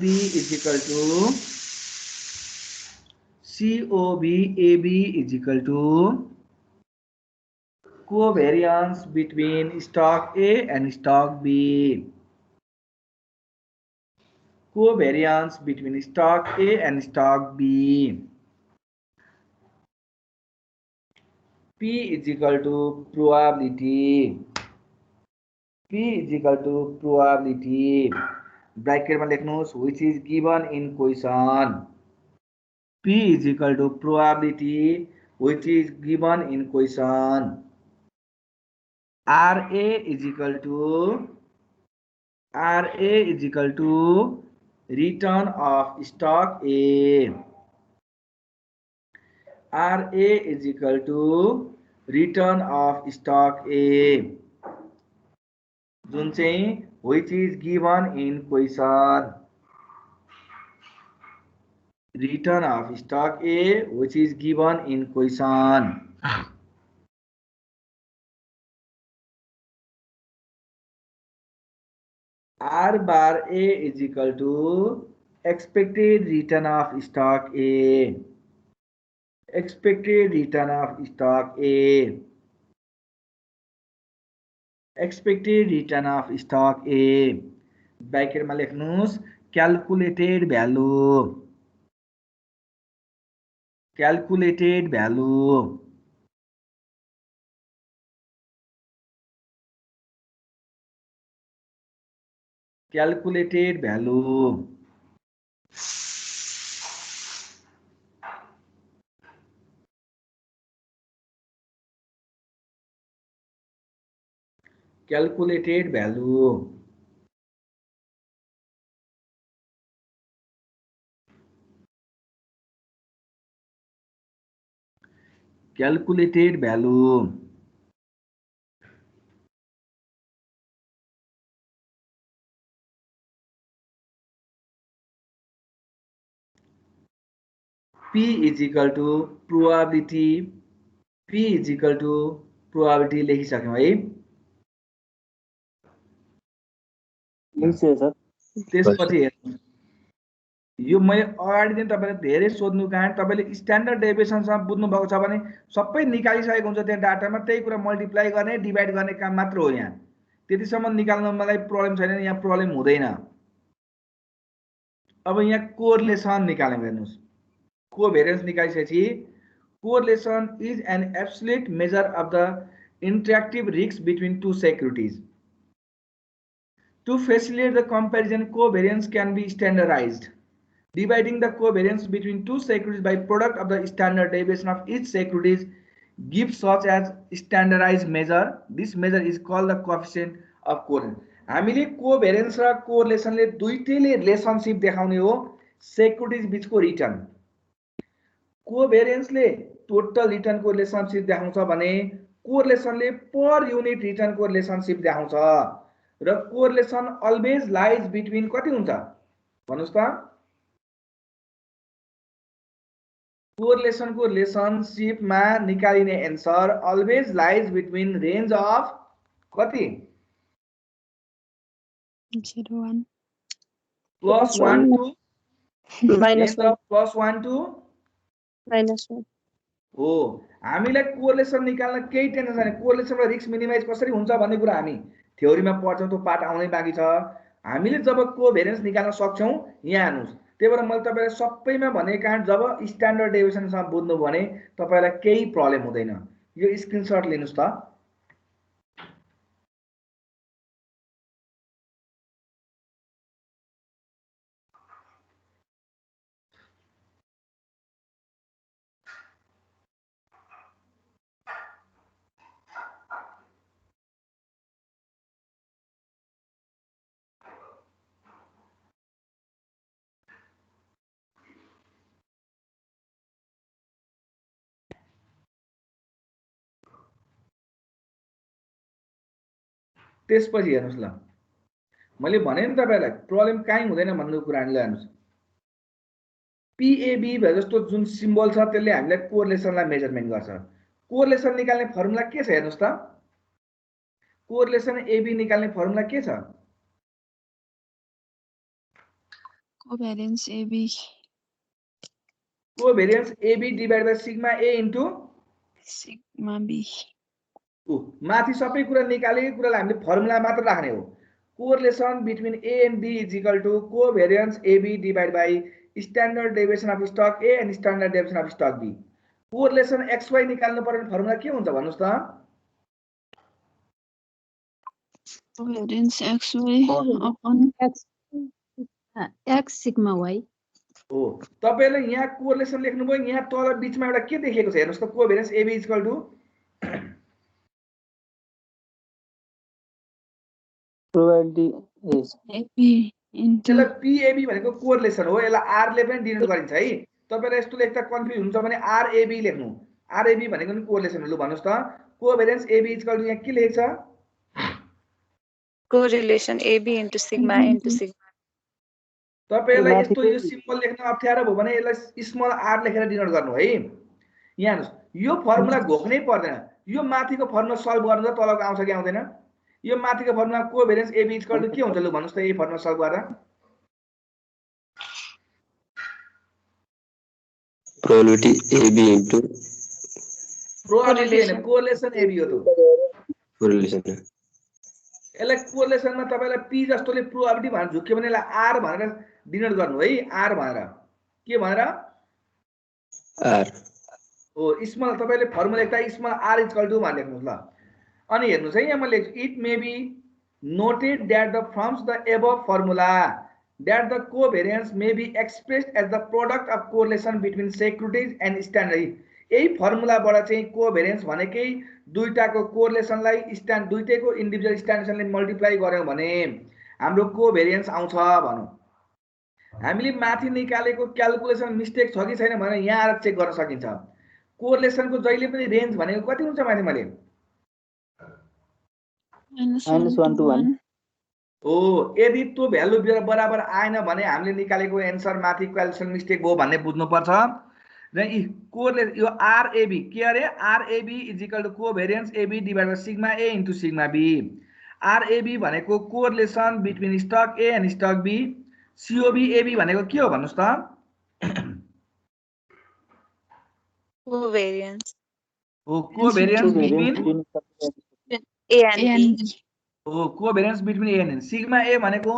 is equal to covariance between stock A and stock B. Covariance between stock A and stock B. P is equal to probability. P is equal to probability. Bracket में लेख्नुस् which is given in question. P is equal to probability which is given in question. RA is equal to return of stock A. RA is equal to return of stock A. जुन चाहिँ which is given in question. Return of stock A which is given in question. R bar A is equal to expected return of stock A. Expected return of stock A. Expected return of stock A. Bracket मा लेख्नुस् calculated value. Calculated value. Calculated value. Calculated value. Calculated value. P is equal to probability, P is equal to probability लेखिसक्यौं है। त्यसपछि हेर्नु, यो मैले अगाडि दिन तपाईले धेरै सोध्नु कारण तपाईले स्ट्यान्डर्ड डेभिएसनसँग बुझ्नु भएको छ भने सबै निकालिसकेको हुन्छ त्यहाँ डाटामा, त्यही कुरा मल्टिप्लाई गर्ने डिभाइड गर्ने काम मात्र हो। यहाँ त्यतिसम्म निकाल्न मलाई प्रब्लम छैन, यहाँ प्रब्लम हुँदैन। अब यहाँ कोरिलेसन निकाल्नु, हेर्नुस् कोभेरियन्स निकालिसकेपछि correlation is an absolute measure of the interactive risk between two securities. To facilitate the comparison, covariance can be standardized. Dividing the covariance between two securities by product of the standard deviation of each securities gives such as standardized measure. This measure is called the coefficient of correlation. हामीले कोभेरियन्स र कोरिलेसनले दुईटैले relationship देखाउने हो securities बीचको return. कोभेरियन्सले total रिटर्नको relationship देखाउँछ भने कोरिलेसनले per unit रिटर्नको relationship देखाउँछ। र correlation always lies between कति हुन्छ भन्नुस् त? कोरिलेसनको रिलेशनशिपमा निकालिने answer always lies between range of कति? 0 +1 to -1 +1 to -1 हो। हामीलाई कोरिलेसन निकाल्न केही टेन्सन छैन। कोरिलेसन र रिस्क मिनिमाइज कसरी हुन्छ भन्ने कुरा हामी थ्योरीमा पढ्छौं, त्यो पार्ट आउनै बाँकी छ। हामीले जब कोभेरियन्स निकाल्न सक्छौं यहाँ हेर्नुस्, त्यही भएर मैले तपाईलाई सबैमा भने कारण जब स्ट्यान्डर्ड डेभिएसनसँग बुझ्नु भने तपाईलाई केही प्रब्लम हुँदैन। यो स्क्रिनशट लिनुस् त। त्यसपछि हेर्नुस् ल, मैले भने नि तपाईलाई प्रब्लम काहीँ हुँदैन भन्ने कुराले हेर्नुस्। पीएबी जस्तो जुन सिम्बल छ त्यसले हामीलाई कोरिलेसनलाई मेजरमेन्ट गर्छ। कोरिलेसन निकाल्ने फर्मुला के छ हेर्नुस् त? कोरिलेसन एबी निकाल्ने फर्मुला के छ? Covariance AB covariance AB divide by sigma A into sigma B। माथि सबै कुरा निकालेको कुरालाई हामीले फर्मुला मात्र राख्ने हो। Correlation between A and B is equal to covariance AB divide by standard deviation of stock A and standard deviation of stock B. Correlation XY निकाल्नु पर्ने फर्मुला के हुन्छ भन्नुस् त? Covariance XY upon X sigma Y हो। तपाईले यहाँ correlation लेख्नुभयो, यहाँ तल बीचमा एउटा के देखेको छ हेर्नुस् त? Covariance AB is equal to probability is AB into त्यसलाई पीएबी भनेको कोरिलेसन हो। यसलाई आर ले पनि डिनोट गरिन्छ है। तपाईलाई यस्तो लेख्दा कन्फ्युज हुन्छ भने आरएबी लेख्नु। आरएबी भनेको नि कोरिलेसन हो। भन्नुस् त covariance AB is equal to यहाँ के लेख्छ? Correlation AB into sigma into sigma. तपाईलाई यस्तो यो सिम्बल लेख्न अप्ठ्यारो भयो भने यसलाई स्मल आर लेखेर डिनोट गर्नु है। यहाँ हेर्नुस्, यो फर्मुला घोक्नै पर्दैन। यो माथिको फर्मुला सल्भ गर्नु त तलको आउँछ कि आउँदैन? यो माथिको formula covariance AB is equal to के हुन्छ लु भन्नुस् त? यही फर्मुला सल्भ गर्दा probability AB into प्रोबेबिलिटी हैन, कोरिलेसन एबी हो त। correlation. यसलाई कोरिलेसनमा तपाईलाई पी जस्तोले प्रोबेबिलिटी भनेर झुक्यो भने यसलाई आर भनेर डिनोट गर्नु है। आर भनेर के भनेर? R हो। स्मल तपाईले फर्मुला लेख्दा small R is equal to भनेर लेख्नुस् ल। अनि हेर्नुस् है, यहाँ मैले लेख्छु it may be noted that the from the above formula that the covariance may be expressed as the product of correlation between securities and standard. यही फर्मुलाबाट चाहिँ कोभेरियन्स भनेकै दुईटाको कोरिलेसनलाई दुईटैको इन्डिभिजुअल स्ट्यान्डर्डले मल्टिप्लाई गर्यौं भने हाम्रो कोभेरियन्स आउँछ भनौं। हामीले माथि निकालेको क्याल्कुलेसन मिस्टेक छ कि छैन भनेर यहाँ आएर चेक गर्न सकिन्छ। कोरिलेसनको जहिले पनि रेन्ज भनेको कति हुन्छ माथि मैले? -1 to 1 हो। यदि त्यो भ्यालु बराबर आएन भने हामीले निकालेको एन्सर माथि क्याल्कुलेसन मिस्टेक भयो भन्ने बुझ्नुपर्छ। र कोले यो आरएबी के अरे RAB is equal to covariance AB divide by sigma A into sigma B. RAB भनेको correlation between stock A and stock B. COV AB भनेको के हो भन्नुस् त? Covariance. हो covariance between A and B. हो covariance between A and sigma A भनेको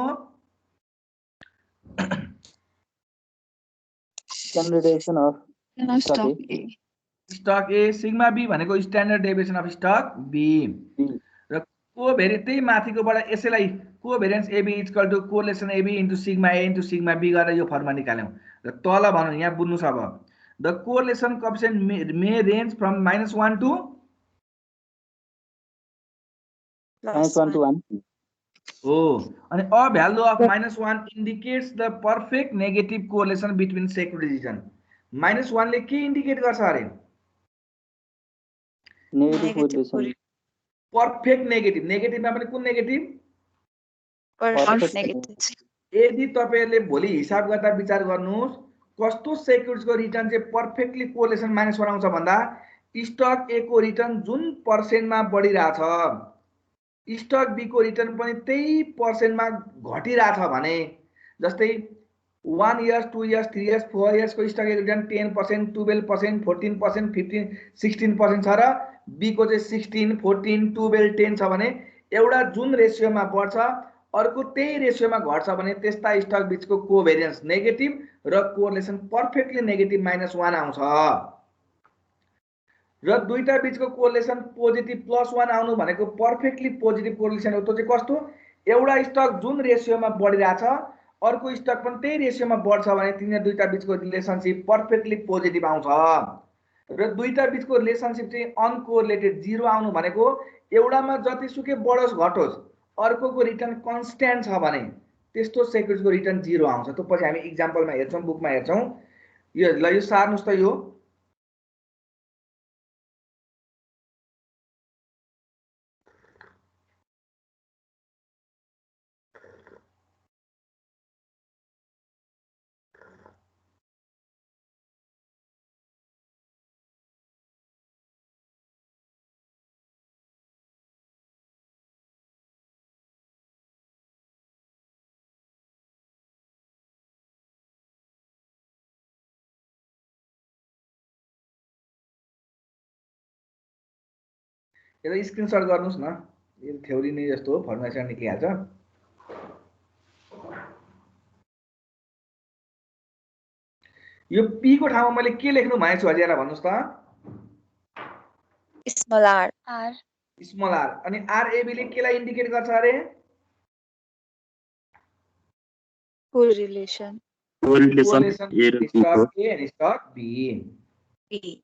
standard deviation of stock A. Stock A. Sigma B भनेको standard deviation of stock B. र कोभेरियन्स त्यही माथिकोबाट यसैलाई covariance AB is equal to correlation AB into sigma A into sigma B गरेर यो formula निकाल्यौं। र तल भनौँ यहाँ बुझ्नुस् अब the correlation coefficient may range from -1 to -1 to 1 हो। अनि uh value of -1 indicates the perfect negative correlation between securities. -1 ले के इन्डिकेट गर्छ अरे? Negative correlation. Perfect negative. नेगेटिभमा पनि कुन नेगेटिभ? Perfect negative. यदि तपाईहरुले भोलि हिसाब गर्दा विचार गर्नुस् कस्तो सेक्युरिटीजको रिटर्न चाहिँ पर्फेक्टली कोरिलेसन -1 आउँछ भन्दा स्टक ए को रिटर्न जुन पर्सेन्टमा बढिरहेछ स्टक बी को रिटर्न पनि त्यही पर्सेन्टमा घटिरहेछ भने जस्तै 1 इयर्स 2 इयर्स 3 इयर्स 4 इयर्स को स्टक ए रिटर्न 10%, 12%, 14%, 15, 16% छ र बी को चाहिँ 16, 14, 12, 10 छ भने एउटा जुन रेशियोमा बढ्छ अर्को त्यही रेशियोमा घट्छ भने त्यस्ता स्टक बीचको कोभेरियन्स नेगेटिभ र कोरिलेसन पर्फेक्टली नेगेटिभ -1 आउँछ। र दुईटा बीचको कोरिलेसन पोजिटिभ +1 आउनु भनेको पर्फेक्टली पोजिटिभ कोरिलेसन हो। त्यो चाहिँ कस्तो? एउटा स्टक जुन रेशियोमा बढिरहेछ अर्को स्टक पनि त्यही रेशियोमा बढ्छ भने तिनीहरु दुईटा बीचको रिलेसनशिप पर्फेक्टली पोजिटिभ आउँछ। र दुईटा बीचको रिलेसनशिप चाहिँ अनकोरिलेटेड 0 आउनु भनेको एउटामा जतिसुकै बढोस् घटोस् अर्कोको रिटर्न कन्स्ट्यान्ट छ भने त्यस्तो सेक्युरिटीजको रिटर्न 0 आउँछ। त्यो पछि हामी एक्जाम्पलमा हेर्छौं, बुकमा हेर्छौं। यो ल यो सार्नुस् त यो यसलाई स्क्रिनशट गर्नुस् न। यो थ्योरी नै जस्तो हो, फर्मुला निक्लिहाल्छ। यो पी को ठाउँमा मैले के लेख्नु भनेको छु हजुरहरुलाई भन्नुस् त? Small r. Small R. अनि आरएबी ले केलाई इन्डिकेट गर्छ अरे? Correlation. कोरिलेसन कोरिलेसन ए र बी को stock A and stock B. B.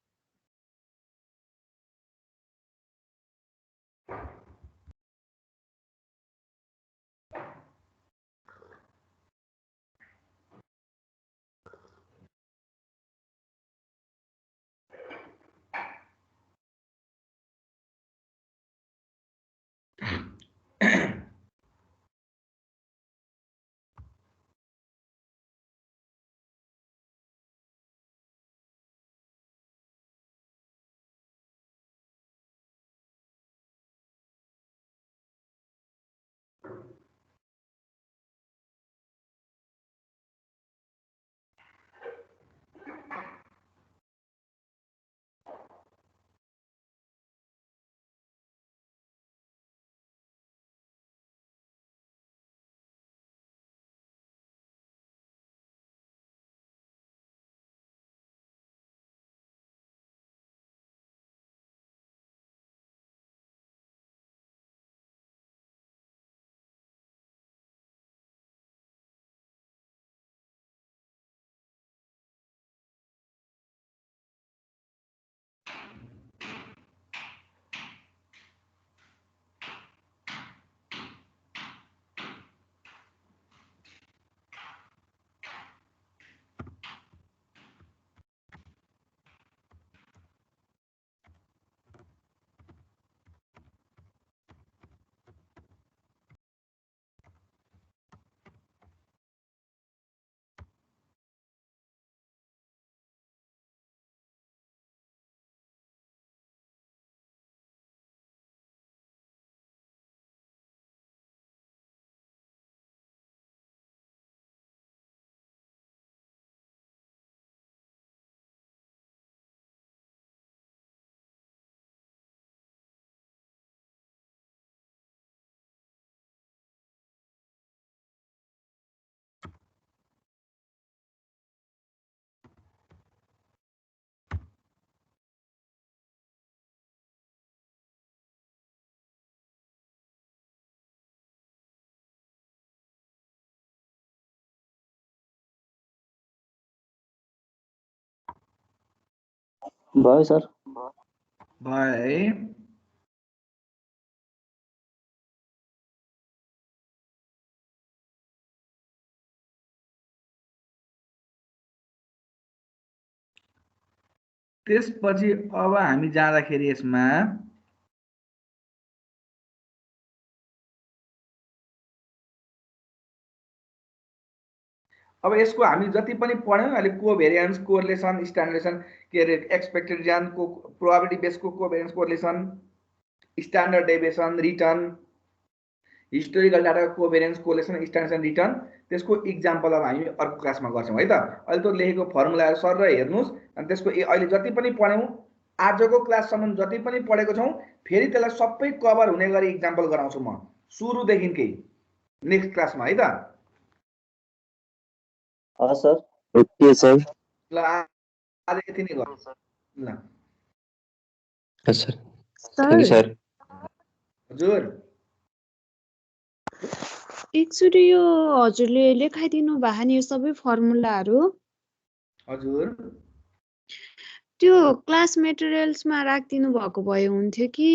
भयो सर। भयो है। त्यसपछि अब हामी जाँदाखेरि यसमा अब यसको हामी जति पनि पढ्यौं अहिले कोभेरिएन्स, कोरिलेसन, स्ट्यान्डर्डेसन के अरे एक्सपेक्टेड रिजन को प्रोबेबिलिटी बेसको covariance, correlation, standard deviation, return, historical डाटाको कोभेरिएन्स, कोरिलेसन, स्ट्यान्डर्डेसन, रिटर्न त्यसको इक्जाम्पल अब हामी अर्को क्लासमा गर्छौं है त। अहिले त लेखेको फर्मुलाहरु सर र हेर्नुस् अनि त्यसको अहिले जति पनि पढ्यौं आजको क्लाससम्म जति पनि पढेको छौं फेरि त्यसलाई सबै कभर हुने गरी इक्जाम्पल गराउँछु म सुरुदेखिकै नेक्स्ट क्लासमा है त। हस् सर। Okay sir. ल आज यति नै गरौँ ल। हस् सर। Thank you sir. हजुर एकचोटि यो हजुरले लेखाइदिनु भएको नि यो सबै फर्मुलाहरू हजुर त्यो क्लास मेटेरियल्समा राखिदिनु भएको भए हुन्थ्यो कि